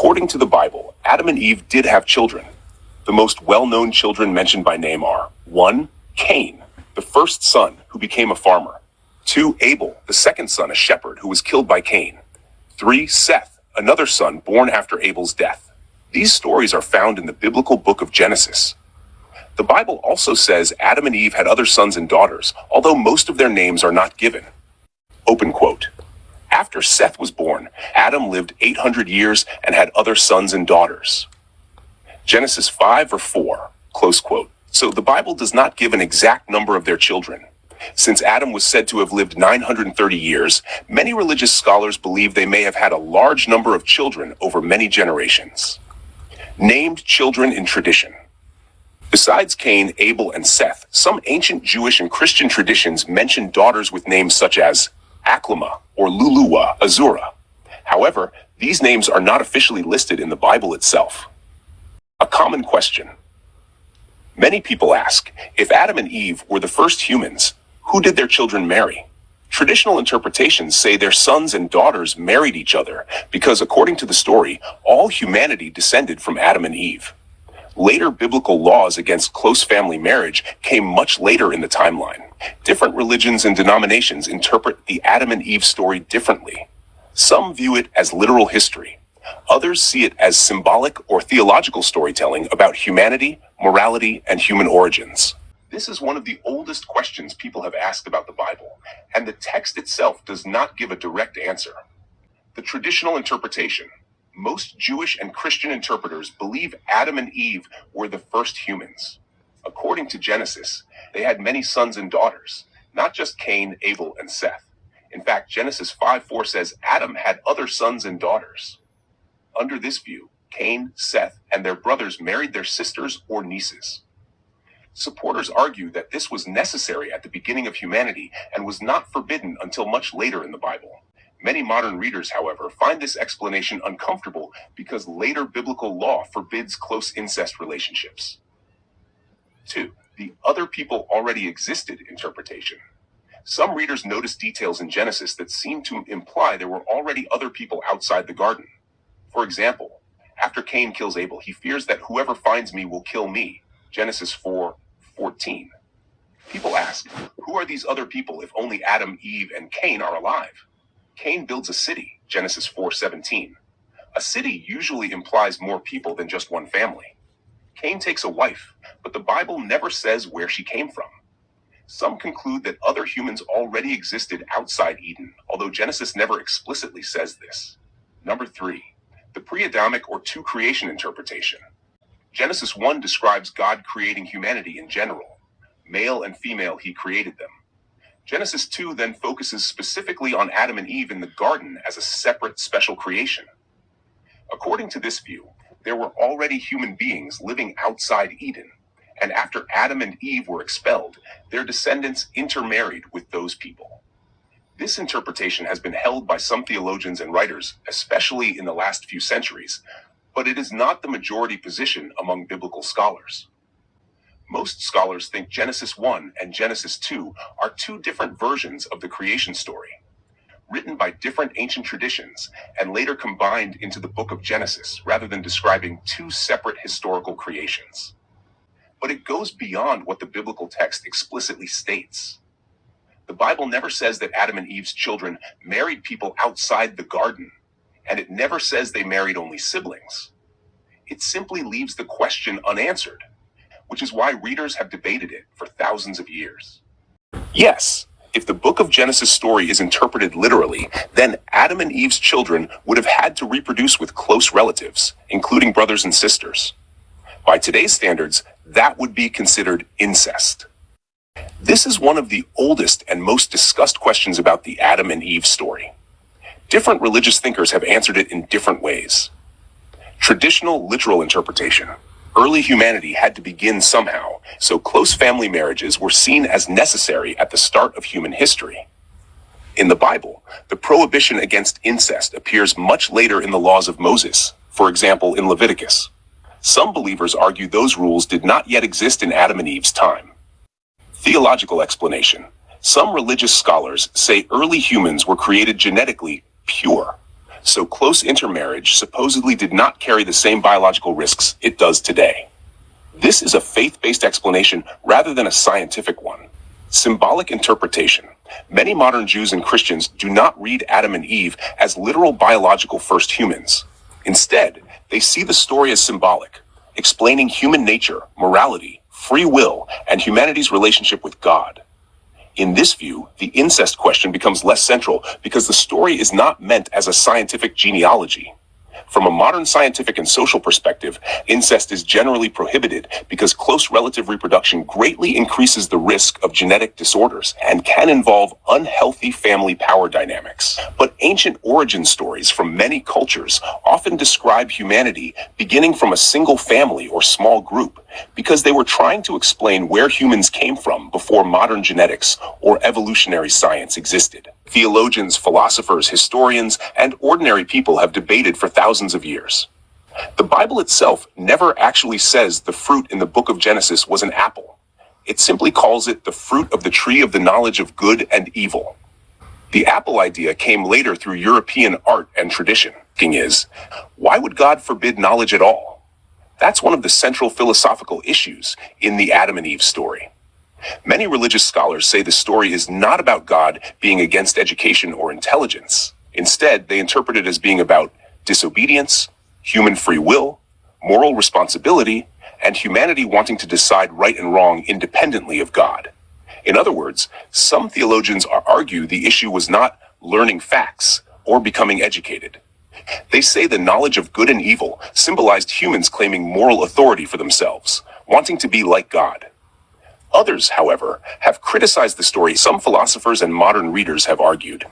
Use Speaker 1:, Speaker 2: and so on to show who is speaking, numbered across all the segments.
Speaker 1: According to the Bible, Adam and Eve did have children. The most well-known children mentioned by name are 1. Cain, the first son who became a farmer. 2. Abel, the second son, a shepherd who was killed by Cain. 3. Seth, another son born after Abel's death. These stories are found in the biblical book of Genesis. The Bible also says Adam and Eve had other sons and daughters, although most of their names are not given. Open quote. After Seth was born, Adam lived 800 years and had other sons and daughters. Genesis 5 or 4, close quote. So the Bible does not give an exact number of their children. Since Adam was said to have lived 930 years, many religious scholars believe they may have had a large number of children over many generations. Named children in tradition. Besides Cain, Abel, and Seth, some ancient Jewish and Christian traditions mention daughters with names such as Aklama or Luluwa, Azura. However, these names are not officially listed in the Bible itself. A common question. Many people ask, if Adam and Eve were the first humans, who did their children marry? Traditional interpretations say their sons and daughters married each other because, according to the story, all humanity descended from Adam and Eve. Later biblical laws against close family marriage came much later in the timeline. Different religions and denominations interpret the Adam and Eve story differently. Some view it as literal history. Others see it as symbolic or theological storytelling about humanity, morality, and human origins. This is one of the oldest questions people have asked about the Bible, and the text itself does not give a direct answer. The traditional interpretation. Most Jewish and Christian interpreters believe Adam and Eve were the first humans. According to Genesis, they had many sons and daughters, not just Cain, Abel, and Seth. In fact, Genesis 5:4 says Adam had other sons and daughters. Under this view, Cain, Seth, and their brothers married their sisters or nieces. Supporters argue that this was necessary at the beginning of humanity and was not forbidden until much later in the Bible. Many modern readers, however, find this explanation uncomfortable because later biblical law forbids close incest relationships. 2. The other people already existed interpretation. Some readers notice details in Genesis that seem to imply there were already other people outside the garden. For example, after Cain kills Abel, he fears that whoever finds me will kill me. Genesis 4:14. People ask, who are these other people if only Adam, Eve, and Cain are alive? Cain builds a city, Genesis 4:17. A city usually implies more people than just one family. Cain takes a wife, but the Bible never says where she came from. Some conclude that other humans already existed outside Eden, although Genesis never explicitly says this. Number 3. The pre-Adamic or two-creation interpretation. Genesis 1 describes God creating humanity in general. Male and female, he created them. Genesis 2 then focuses specifically on Adam and Eve in the garden as a separate special creation. According to this view, there were already human beings living outside Eden, and after Adam and Eve were expelled, their descendants intermarried with those people. This interpretation has been held by some theologians and writers, especially in the last few centuries, but it is not the majority position among biblical scholars. Most scholars think Genesis 1 and Genesis 2 are two different versions of the creation story, written by different ancient traditions and later combined into the book of Genesis rather than describing two separate historical creations. But it goes beyond what the biblical text explicitly states. The Bible never says that Adam and Eve's children married people outside the garden, and it never says they married only siblings. It simply leaves the question unanswered, which is why readers have debated it for thousands of years. Yes, if the book of Genesis story is interpreted literally, then Adam and Eve's children would have had to reproduce with close relatives, including brothers and sisters. By today's standards, that would be considered incest. This is one of the oldest and most discussed questions about the Adam and Eve story. Different religious thinkers have answered it in different ways. Traditional literal interpretation. Early humanity had to begin somehow, so close family marriages were seen as necessary at the start of human history. In the Bible, the prohibition against incest appears much later in the laws of Moses, for example in Leviticus. Some believers argue those rules did not yet exist in Adam and Eve's time. Theological explanation. Some religious scholars say early humans were created genetically pure, so close intermarriage supposedly did not carry the same biological risks it does today. This is a faith-based explanation rather than a scientific one. Symbolic interpretation. Many modern Jews and Christians do not read Adam and Eve as literal biological first humans. Instead, they see the story as symbolic, explaining human nature, morality, free will, and humanity's relationship with God. In this view, the incest question becomes less central because the story is not meant as a scientific genealogy. From a modern scientific and social perspective, incest is generally prohibited because close relative reproduction greatly increases the risk of genetic disorders and can involve unhealthy family power dynamics. But ancient origin stories from many cultures often describe humanity beginning from a single family or small group because they were trying to explain where humans came from before modern genetics or evolutionary science existed. Theologians, philosophers, historians, and ordinary people have debated for thousands of years. The Bible itself never actually says the fruit in the book of Genesis was an apple. It simply calls it the fruit of the tree of the knowledge of good and evil. The apple idea came later through European art and tradition. Thing is, why would God forbid knowledge at all? That's one of the central philosophical issues in the Adam and Eve story. Many religious scholars say the story is not about God being against education or intelligence. Instead, they interpret it as being about disobedience, human free will, moral responsibility, and humanity wanting to decide right and wrong independently of God. In other words, some theologians argue the issue was not learning facts or becoming educated. They say the knowledge of good and evil symbolized humans claiming moral authority for themselves, wanting to be like God. Others, however, have criticized the story. Some philosophers and modern readers have argued,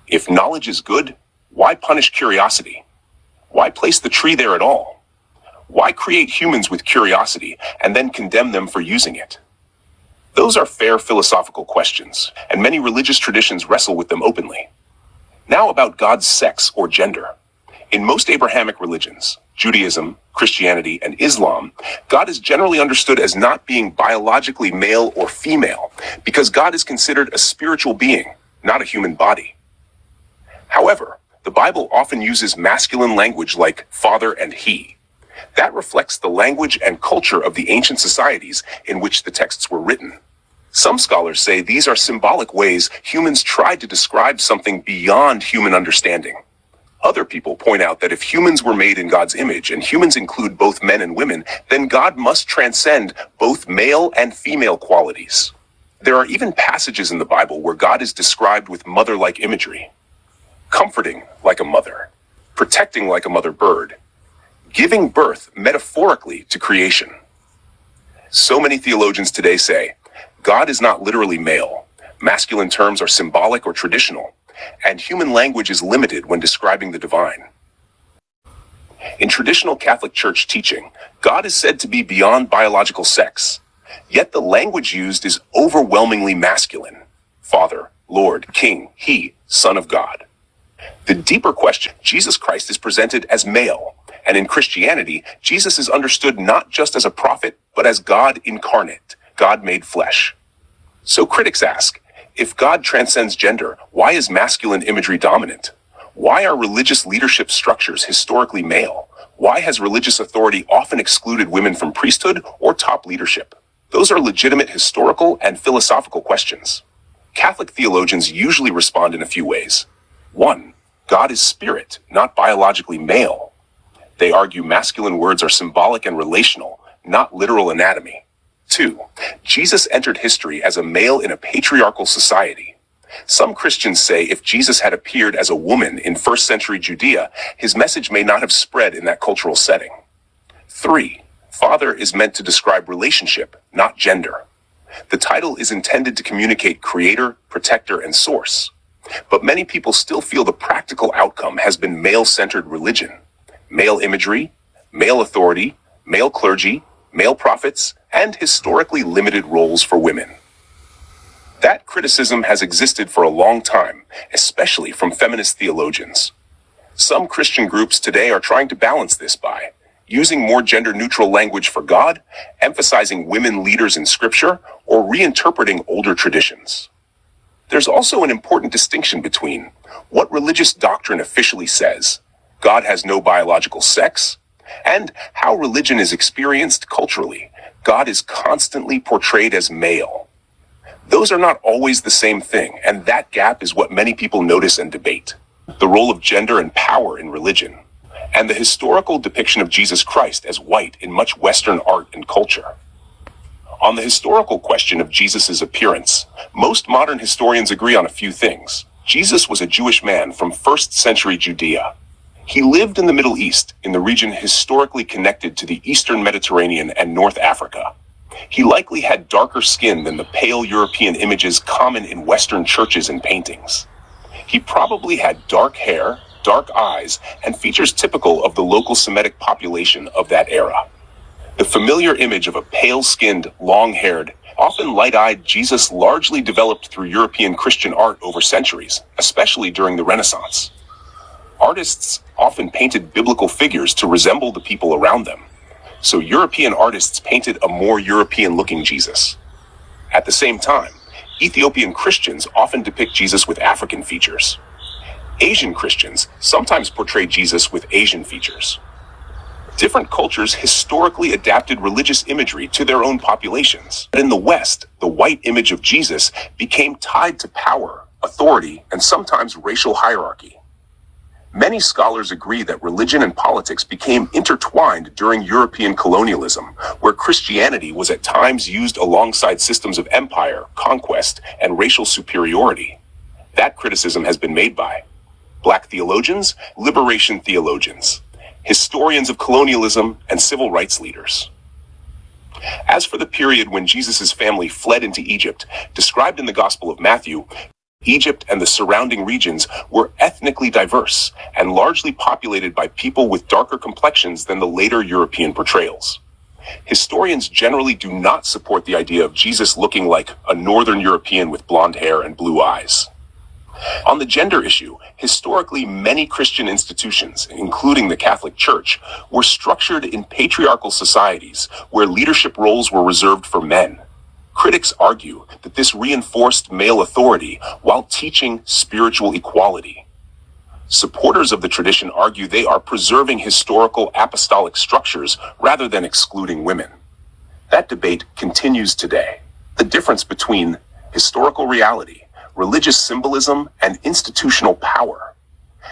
Speaker 1: if knowledge is good, why punish curiosity? Why place the tree there at all? Why create humans with curiosity and then condemn them for using it? Those are fair philosophical questions, and many religious traditions wrestle with them openly. Now about God's sex or gender. In most Abrahamic religions, Judaism, Christianity, and Islam, God is generally understood as not being biologically male or female because God is considered a spiritual being, not a human body. However, the Bible often uses masculine language like father and he. That reflects the language and culture of the ancient societies in which the texts were written. Some scholars say these are symbolic ways humans tried to describe something beyond human understanding. Other people point out that if humans were made in God's image, and humans include both men and women, then God must transcend both male and female qualities. There are even passages in the Bible where God is described with mother-like imagery. Comforting like a mother, protecting like a mother bird, giving birth metaphorically to creation. So many theologians today say, God is not literally male. Masculine terms are symbolic or traditional, and human language is limited when describing the divine. In traditional Catholic Church teaching, God is said to be beyond biological sex, yet the language used is overwhelmingly masculine. Father, Lord, King, He, Son of God. The deeper question, Jesus Christ is presented as male, and in Christianity, Jesus is understood not just as a prophet, but as God incarnate, God made flesh. So critics ask, if God transcends gender, why is masculine imagery dominant? Why are religious leadership structures historically male? Why has religious authority often excluded women from priesthood or top leadership? Those are legitimate historical and philosophical questions. Catholic theologians usually respond in a few ways. 1. God is spirit, not biologically male. They argue masculine words are symbolic and relational, not literal anatomy. 2. Jesus entered history as a male in a patriarchal society. Some Christians say if Jesus had appeared as a woman in first century Judea, his message may not have spread in that cultural setting. 3. Father is meant to describe relationship, not gender. The title is intended to communicate creator, protector, and source. But many people still feel the practical outcome has been male-centered religion. Male imagery, male authority, male clergy, male prophets, and historically limited roles for women. That criticism has existed for a long time, especially from feminist theologians. Some Christian groups today are trying to balance this by using more gender-neutral language for God, emphasizing women leaders in Scripture, or reinterpreting older traditions. There's also an important distinction between what religious doctrine officially says God has no biological sex, and how religion is experienced culturally. God is constantly portrayed as male. Those are not always the same thing, and that gap is what many people notice and debate. The role of gender and power in religion, and the historical depiction of Jesus Christ as white in much Western art and culture. On the historical question of Jesus' appearance, most modern historians agree on a few things. Jesus was a Jewish man from 1st century Judea. He lived in the Middle East, in the region historically connected to the Eastern Mediterranean and North Africa. He likely had darker skin than the pale European images common in Western churches and paintings. He probably had dark hair, dark eyes, and features typical of the local Semitic population of that era. The familiar image of a pale-skinned, long-haired, often light-eyed Jesus largely developed through European Christian art over centuries, especially during the Renaissance. Artists often painted biblical figures to resemble the people around them, so European artists painted a more European-looking Jesus. At the same time, Ethiopian Christians often depict Jesus with African features. Asian Christians sometimes portray Jesus with Asian features. Different cultures historically adapted religious imagery to their own populations. But in the West, the white image of Jesus became tied to power, authority, and sometimes racial hierarchy. Many scholars agree that religion and politics became intertwined during European colonialism, where Christianity was at times used alongside systems of empire, conquest, and racial superiority. That criticism has been made by Black theologians, liberation theologians, historians of colonialism, and civil rights leaders. As for the period when Jesus' family fled into Egypt, described in the Gospel of Matthew, Egypt and the surrounding regions were ethnically diverse and largely populated by people with darker complexions than the later European portrayals. Historians generally do not support the idea of Jesus looking like a Northern European with blonde hair and blue eyes. On the gender issue, historically many Christian institutions, including the Catholic Church, were structured in patriarchal societies where leadership roles were reserved for men. Critics argue that this reinforced male authority while teaching spiritual equality. Supporters of the tradition argue they are preserving historical apostolic structures rather than excluding women. That debate continues today. The difference between historical reality, religious symbolism, and institutional power.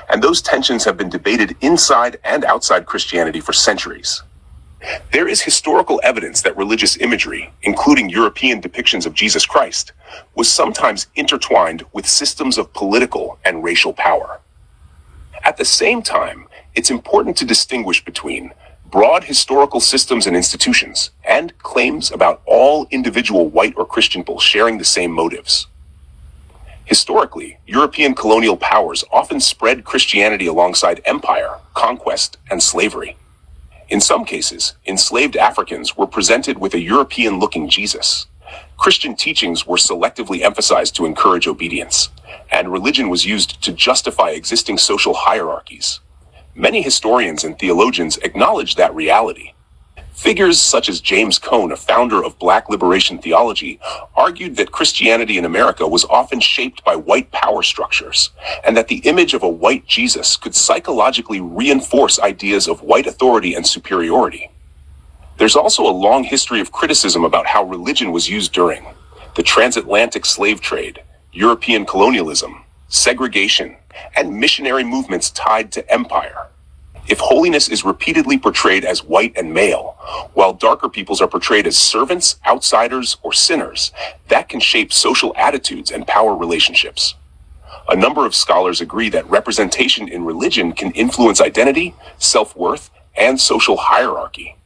Speaker 1: And those tensions have been debated inside and outside Christianity for centuries. There is historical evidence that religious imagery, including European depictions of Jesus Christ, was sometimes intertwined with systems of political and racial power. At the same time, it's important to distinguish between broad historical systems and institutions and claims about all individual white or Christian people sharing the same motives. Historically, European colonial powers often spread Christianity alongside empire, conquest, and slavery. In some cases, enslaved Africans were presented with a European-looking Jesus. Christian teachings were selectively emphasized to encourage obedience, and religion was used to justify existing social hierarchies. Many historians and theologians acknowledge that reality. Figures such as James Cone, a founder of Black liberation theology, argued that Christianity in America was often shaped by white power structures, and that the image of a white Jesus could psychologically reinforce ideas of white authority and superiority. There's also a long history of criticism about how religion was used during the transatlantic slave trade, European colonialism, segregation, and missionary movements tied to empire. If holiness is repeatedly portrayed as white and male, while darker peoples are portrayed as servants, outsiders, or sinners, that can shape social attitudes and power relationships. A number of scholars agree that representation in religion can influence identity, self-worth, and social hierarchy.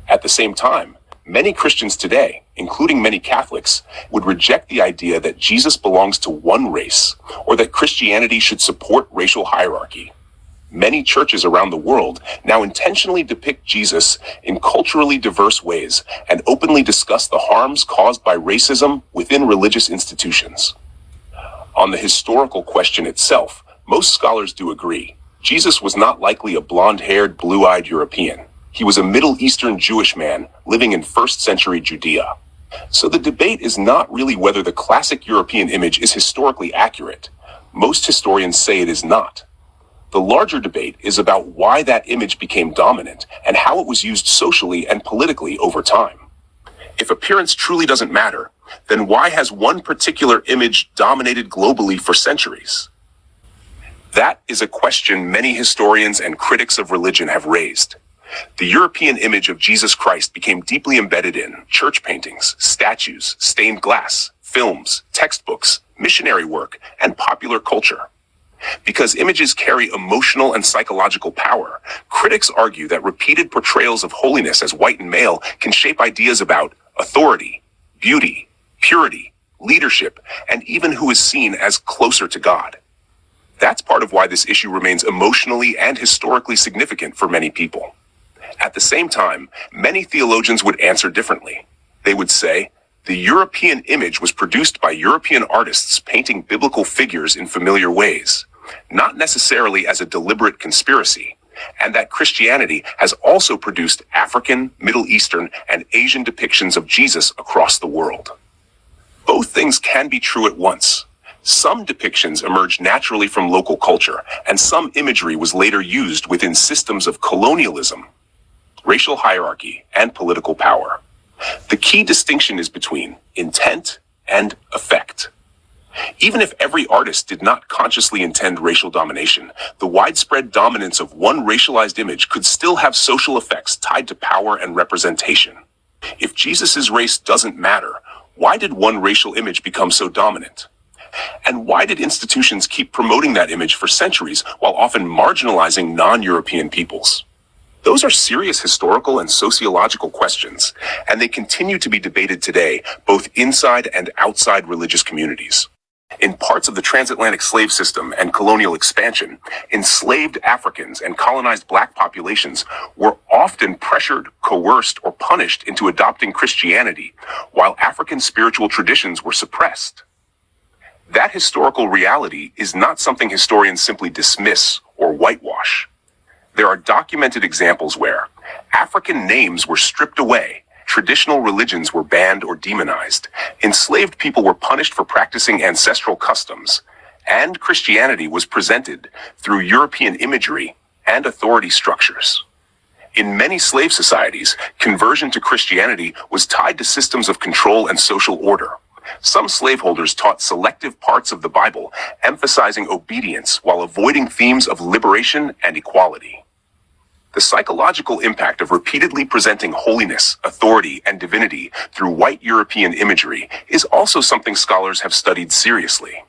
Speaker 1: At the same time, many Christians today, including many Catholics, would reject the idea that Jesus belongs to one race, or that Christianity should support racial hierarchy. Many churches around the world now intentionally depict Jesus in culturally diverse ways and openly discuss the harms caused by racism within religious institutions. On the historical question itself, most scholars do agree. Jesus was not likely a blonde-haired, blue-eyed European. He was a Middle Eastern Jewish man living in 1st century Judea. So the debate is not really whether the classic European image is historically accurate. Most historians say it is not. The larger debate is about why that image became dominant and how it was used socially and politically over time. If appearance truly doesn't matter, then why has one particular image dominated globally for centuries? That is a question many historians and critics of religion have raised. The European image of Jesus Christ became deeply embedded in church paintings, statues, stained glass, films, textbooks, missionary work, and popular culture. Because images carry emotional and psychological power, critics argue that repeated portrayals of holiness as white and male can shape ideas about authority, beauty, purity, leadership, and even who is seen as closer to God. That's part of why this issue remains emotionally and historically significant for many people. At the same time, many theologians would answer differently. They would say, the European image was produced by European artists painting biblical figures in familiar ways, not necessarily as a deliberate conspiracy, and that Christianity has also produced African, Middle Eastern, and Asian depictions of Jesus across the world. Both things can be true at once. Some depictions emerged naturally from local culture, and some imagery was later used within systems of colonialism, racial hierarchy, and political power. The key distinction is between intent and effect. Even if every artist did not consciously intend racial domination, the widespread dominance of one racialized image could still have social effects tied to power and representation. If Jesus' race doesn't matter, why did one racial image become so dominant? And why did institutions keep promoting that image for centuries while often marginalizing non-European peoples? Those are serious historical and sociological questions, and they continue to be debated today, both inside and outside religious communities. In parts of the transatlantic slave system and colonial expansion, enslaved Africans and colonized black populations were often pressured, coerced, or punished into adopting Christianity, while African spiritual traditions were suppressed. That historical reality is not something historians simply dismiss or whitewash. There are documented examples where African names were stripped away, traditional religions were banned or demonized, enslaved people were punished for practicing ancestral customs, and Christianity was presented through European imagery and authority structures. In many slave societies, conversion to Christianity was tied to systems of control and social order. Some slaveholders taught selective parts of the Bible, emphasizing obedience while avoiding themes of liberation and equality. The psychological impact of repeatedly presenting holiness, authority, and divinity through white European imagery is also something scholars have studied seriously.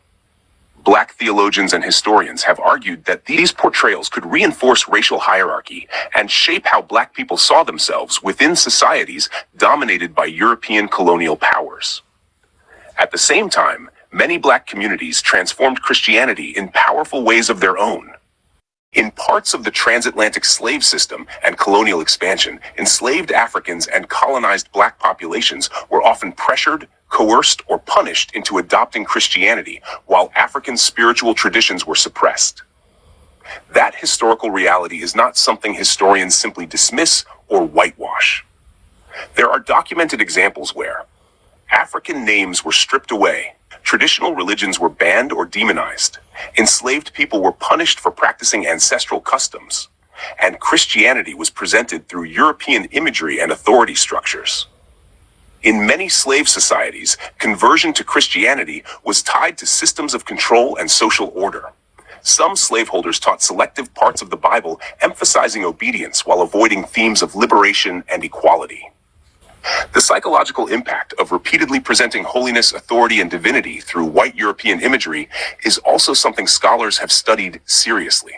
Speaker 1: Black theologians and historians have argued that these portrayals could reinforce racial hierarchy and shape how black people saw themselves within societies dominated by European colonial powers. At the same time, many black communities transformed Christianity in powerful ways of their own. In parts of the transatlantic slave system and colonial expansion, enslaved Africans and colonized black populations were often pressured, coerced, or punished into adopting Christianity, while African spiritual traditions were suppressed. That historical reality is not something historians simply dismiss or whitewash. There are documented examples where African names were stripped away, traditional religions were banned or demonized, enslaved people were punished for practicing ancestral customs, and Christianity was presented through European imagery and authority structures. In many slave societies, conversion to Christianity was tied to systems of control and social order. Some slaveholders taught selective parts of the Bible, emphasizing obedience while avoiding themes of liberation and equality. The psychological impact of repeatedly presenting holiness, authority, and divinity through white European imagery is also something scholars have studied seriously.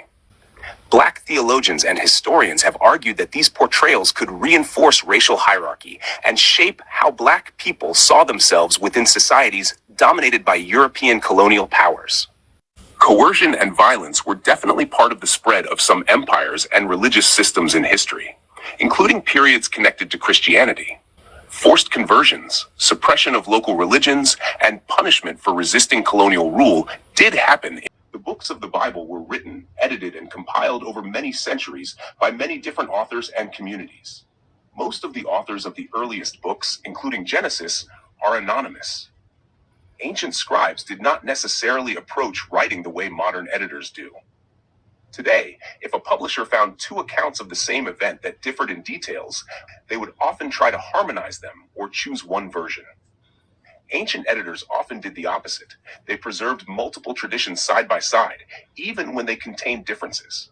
Speaker 1: Black theologians and historians have argued that these portrayals could reinforce racial hierarchy and shape how black people saw themselves within societies dominated by European colonial powers. Coercion and violence were definitely part of the spread of some empires and religious systems in history, including periods connected to Christianity. Forced conversions, suppression of local religions, and punishment for resisting colonial rule did happen. The books of the Bible were written, edited, and compiled over many centuries by many different authors and communities. Most of the authors of the earliest books, including Genesis, are anonymous. Ancient scribes did not necessarily approach writing the way modern editors do. Today, if a publisher found two accounts of the same event that differed in details, they would often try to harmonize them or choose one version. Ancient editors often did the opposite. They preserved multiple traditions side by side, even when they contained differences.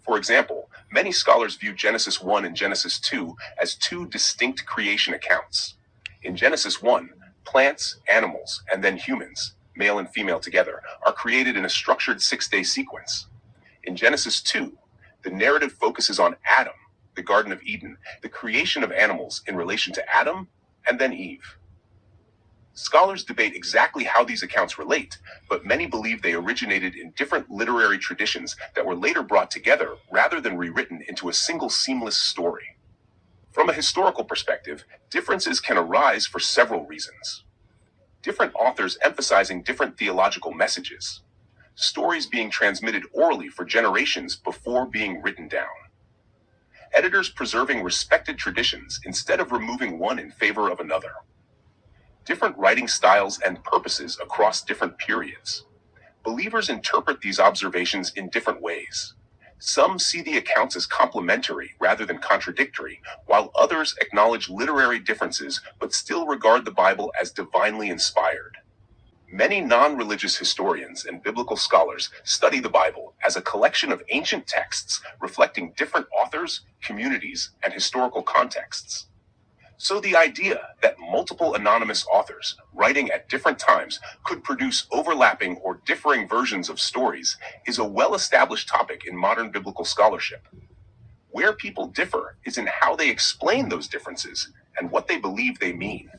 Speaker 1: For example, many scholars view Genesis 1 and Genesis 2 as two distinct creation accounts. In Genesis 1, plants, animals, and then humans, male and female together, are created in a structured 6-day sequence. In Genesis 2, the narrative focuses on Adam, the Garden of Eden, the creation of animals in relation to Adam and then Eve. Scholars debate exactly how these accounts relate, but many believe they originated in different literary traditions that were later brought together rather than rewritten into a single seamless story. From a historical perspective, differences can arise for several reasons. Different authors emphasizing different theological messages. Stories being transmitted orally for generations before being written down. Editors preserving respected traditions instead of removing one in favor of another. Different writing styles and purposes across different periods. Believers interpret these observations in different ways. Some see the accounts as complementary rather than contradictory, while others acknowledge literary differences but still regard the Bible as divinely inspired. Many non-religious historians and biblical scholars study the Bible as a collection of ancient texts reflecting different authors, communities, and historical contexts. So the idea that multiple anonymous authors writing at different times could produce overlapping or differing versions of stories is a well-established topic in modern biblical scholarship. Where people differ is in how they explain those differences and what they believe they mean.